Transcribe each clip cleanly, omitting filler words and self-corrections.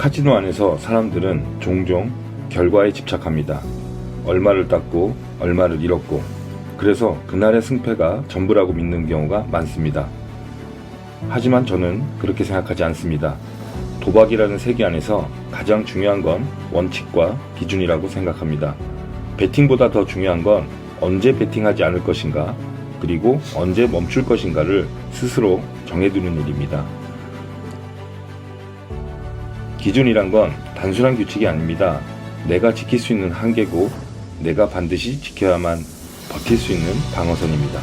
카지노 안에서 사람들은 종종 결과에 집착합니다. 얼마를 땄고 얼마를 잃었고, 그래서 그날의 승패가 전부라고 믿는 경우가 많습니다. 하지만 저는 그렇게 생각하지 않습니다. 도박이라는 세계 안에서 가장 중요한 건 원칙과 기준이라고 생각합니다. 베팅보다 더 중요한 건 언제 베팅하지 않을 것인가, 그리고 언제 멈출 것인가를 스스로 정해두는 일입니다. 기준이란 건 단순한 규칙이 아닙니다. 내가 지킬 수 있는 한계고, 내가 반드시 지켜야만 버틸 수 있는 방어선입니다.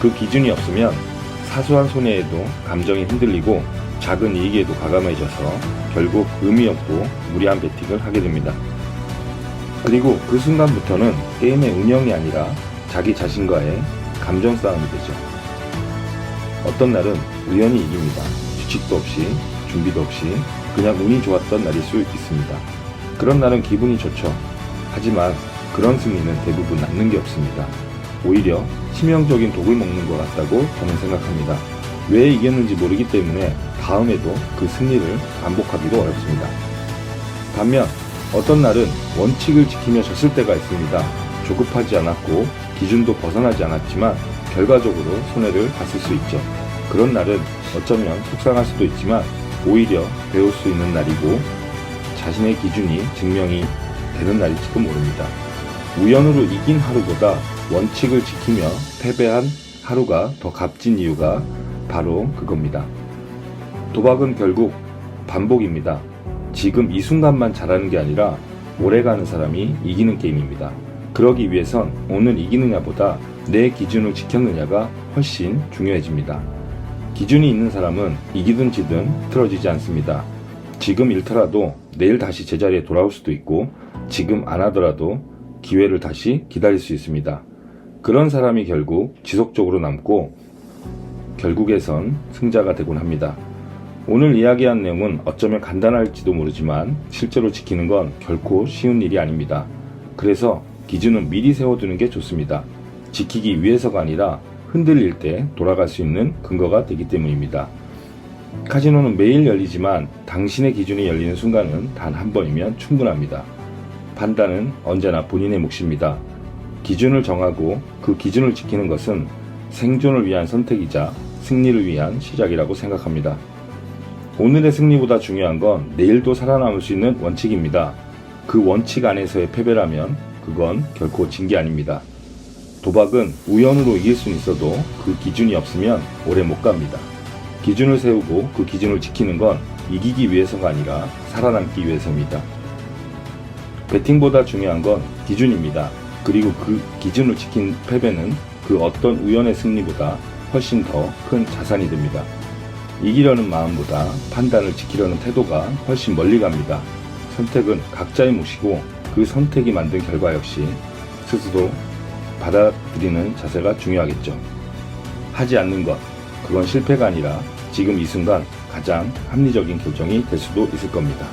그 기준이 없으면 사소한 손해에도 감정이 흔들리고 작은 이익에도 과감해져서 결국 의미 없고 무리한 베팅을 하게 됩니다. 그리고 그 순간부터는 게임의 운영이 아니라 자기 자신과의 감정 싸움이 되죠. 어떤 날은 우연히 이깁니다. 규칙도 없이, 준비도 없이 그냥 운이 좋았던 날일 수 있습니다. 그런 날은 기분이 좋죠. 하지만 그런 승리는 대부분 남는 게 없습니다. 오히려 치명적인 독을 먹는 것 같다고 저는 생각합니다. 왜 이겼는지 모르기 때문에 다음에도 그 승리를 반복하기도 어렵습니다. 반면 어떤 날은 원칙을 지키며 졌을 때가 있습니다. 조급하지 않았고 기준도 벗어나지 않았지만 결과적으로 손해를 봤을 수 있죠. 그런 날은 어쩌면 속상할 수도 있지만 오히려 배울 수 있는 날이고 자신의 기준이 증명이 되는 날일지도 모릅니다. 우연으로 이긴 하루보다 원칙을 지키며 패배한 하루가 더 값진 이유가 바로 그겁니다. 도박은 결국 반복입니다. 지금 이 순간만 잘하는 게 아니라 오래가는 사람이 이기는 게임입니다. 그러기 위해선 오늘 이기느냐보다 내 기준을 지켰느냐가 훨씬 중요해집니다. 기준이 있는 사람은 이기든 지든 틀어지지 않습니다. 지금 잃더라도 내일 다시 제자리에 돌아올 수도 있고, 지금 안 하더라도 기회를 다시 기다릴 수 있습니다. 그런 사람이 결국 지속적으로 남고 결국에선 승자가 되곤 합니다. 오늘 이야기한 내용은 어쩌면 간단할지도 모르지만 실제로 지키는 건 결코 쉬운 일이 아닙니다. 그래서 기준은 미리 세워두는 게 좋습니다. 지키기 위해서가 아니라 흔들릴 때 돌아갈 수 있는 근거가 되기 때문입니다. 카지노는 매일 열리지만 당신의 기준이 열리는 순간은 단 한 번이면 충분합니다. 판단은 언제나 본인의 몫입니다. 기준을 정하고 그 기준을 지키는 것은 생존을 위한 선택이자 승리를 위한 시작이라고 생각합니다. 오늘의 승리보다 중요한 건 내일도 살아남을 수 있는 원칙입니다. 그 원칙 안에서의 패배라면 그건 결코 진 게 아닙니다. 도박은 우연으로 이길 수는 있어도 그 기준이 없으면 오래 못 갑니다. 기준을 세우고 그 기준을 지키는 건 이기기 위해서가 아니라 살아남기 위해서입니다. 베팅보다 중요한 건 기준입니다. 그리고 그 기준을 지킨 패배는 그 어떤 우연의 승리보다 훨씬 더 큰 자산이 됩니다. 이기려는 마음보다 판단을 지키려는 태도가 훨씬 멀리 갑니다. 선택은 각자의 몫이고 그 선택이 만든 결과 역시 스스로 받아들이는 자세가 중요하겠죠. 하지 않는 것, 그건 실패가 아니라 지금 이 순간 가장 합리적인 결정이 될 수도 있을 겁니다.